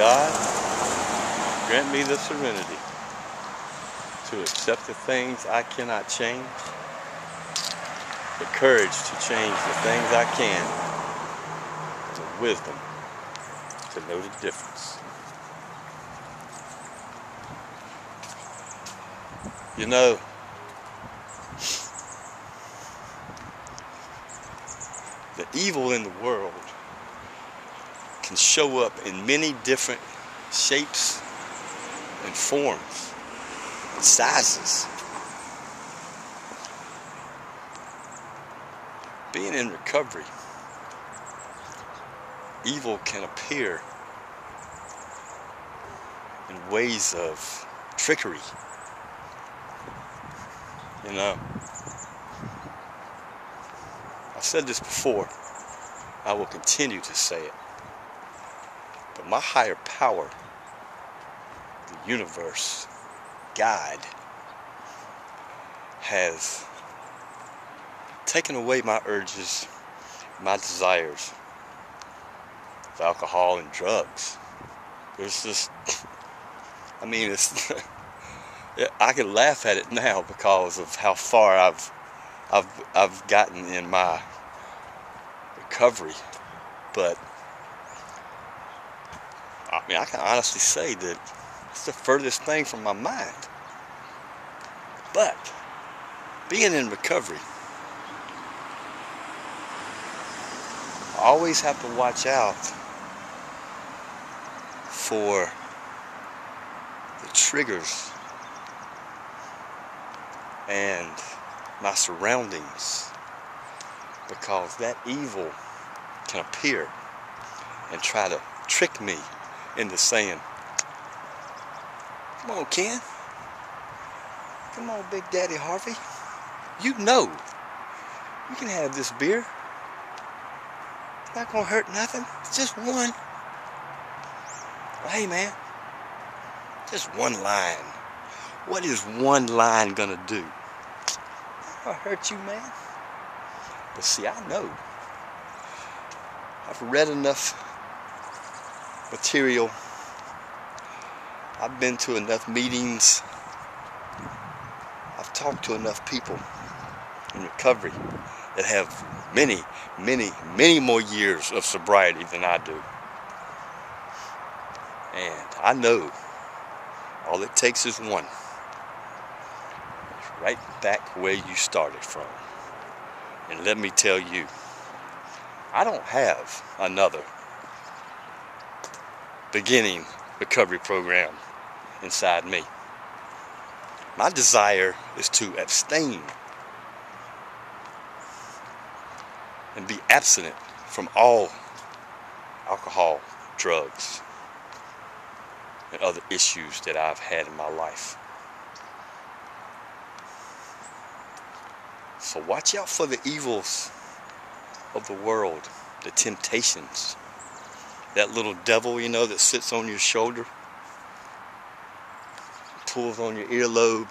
God, grant me the serenity to accept the things I cannot change, the courage to change the things I can, and the wisdom to know the difference. You know, the evil in the world can show up in many different shapes and forms and sizes. Being in recovery, evil can appear in ways of trickery. You know, I've said this before, I will continue to say it, but my higher power, the universe, God, has taken away my urges, my desires of alcohol and drugs. There's just, I mean, it's I can laugh at it now because of how far I've gotten in my recovery, but I mean, I can honestly say that it's the furthest thing from my mind. But being in recovery, I always have to watch out for the triggers and my surroundings, because that evil can appear and try to trick me into saying, "Come on, Ken. Come on, Big Daddy Harvey. You know you can have this beer. It's not gonna hurt nothing. It's just one. Well, hey, man, just one line. What is one line gonna do? I'll hurt you, man." But see, I know. I've read enough material. I've been to enough meetings. I've talked to enough people in recovery that have many, many, many more years of sobriety than I do. And I know all it takes is one. It's right back where you started from. And let me tell you, I don't have another beginning recovery program inside me. My desire is to abstain and be abstinent from all alcohol, drugs, and other issues that I've had in my life. So watch out for the evils of the world, the temptations. That little devil, you know, that sits on your shoulder, pulls on your earlobe,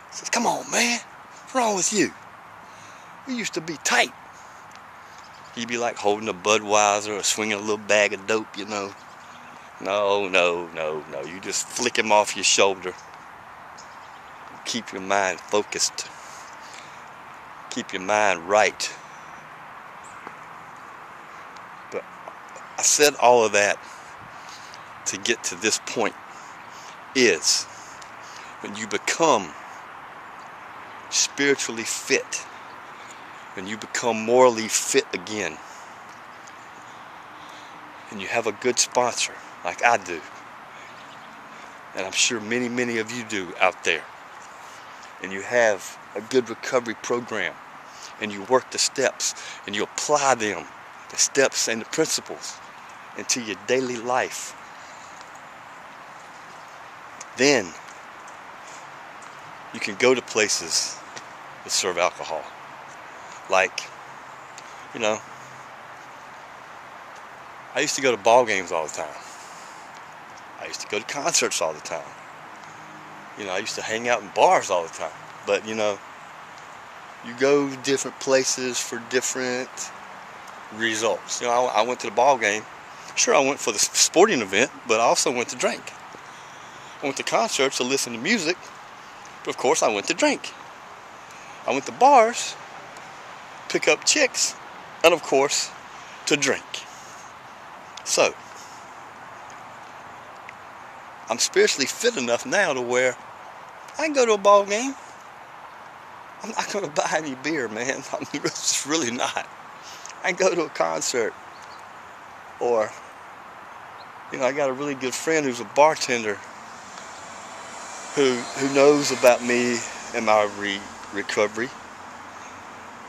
says, "Come on, man, what's wrong with you? We used to be tight." You'd be like holding a Budweiser or swinging a little bag of dope, you know. No. You just flick him off your shoulder. Keep your mind focused. Keep your mind right. But I said all of that to get to this point, is when you become spiritually fit, when you become morally fit again, and you have a good sponsor like I do, and I'm sure many, many of you do out there, and you have a good recovery program, and you work the steps, and you apply them, the steps and the principles, into your daily life, then you can go to places that serve alcohol. Like, you know, I used to go to ball games all the time. I used to go to concerts all the time. You know, I used to hang out in bars all the time. But, you know, you go to different places for different results. You know, I went to the ball game Sure, I went for the sporting event, but I also went to drink. I went to concerts to listen to music, but of course I went to drink. I went to bars, pick up chicks, and of course, to drink. So, I'm spiritually fit enough now to where I can go to a ball game. I'm not going to buy any beer, man. I'm just really not. I can go to a concert. Or, I got a really good friend who's a bartender who knows about me and my recovery.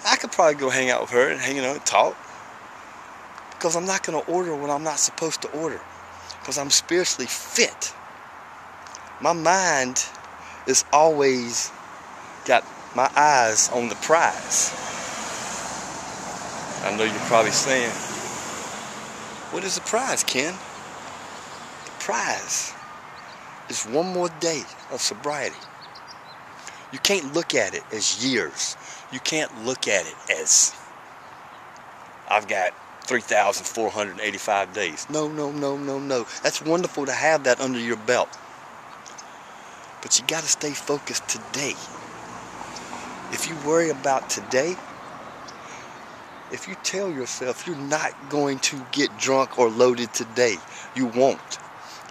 I could probably go hang out with her and and talk. Because I'm not going to order what I'm not supposed to order. Because I'm spiritually fit. My mind is always got my eyes on the prize. I know you're probably saying, what is the prize, Ken? The prize is one more day of sobriety. You can't look at it as years. You can't look at it as, I've got 3,485 days. No. That's wonderful to have that under your belt. But you got to stay focused today. If you worry about today, if you tell yourself you're not going to get drunk or loaded today, you won't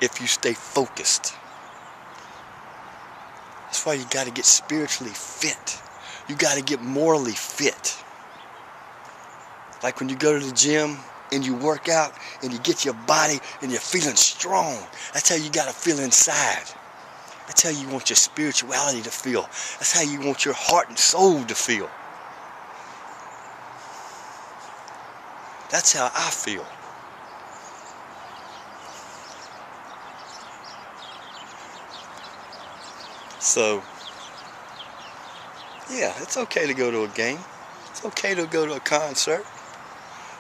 if you stay focused. That's why you got to get spiritually fit. You got to get morally fit. Like when you go to the gym and you work out and you get your body and you're feeling strong. That's how you got to feel inside. That's how you want your spirituality to feel. That's how you want your heart and soul to feel. That's how I feel. So, yeah, it's okay to go to a game. It's okay to go to a concert.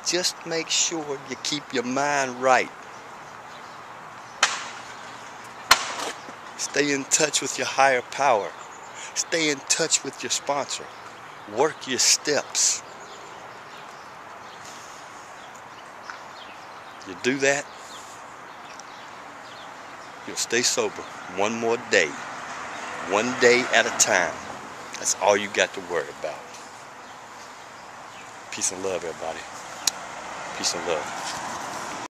Just make sure you keep your mind right. Stay in touch with your higher power. Stay in touch with your sponsor. Work your steps. You do that, you'll stay sober one more day. One day at a time. That's all you got to worry about. Peace and love, everybody. Peace and love.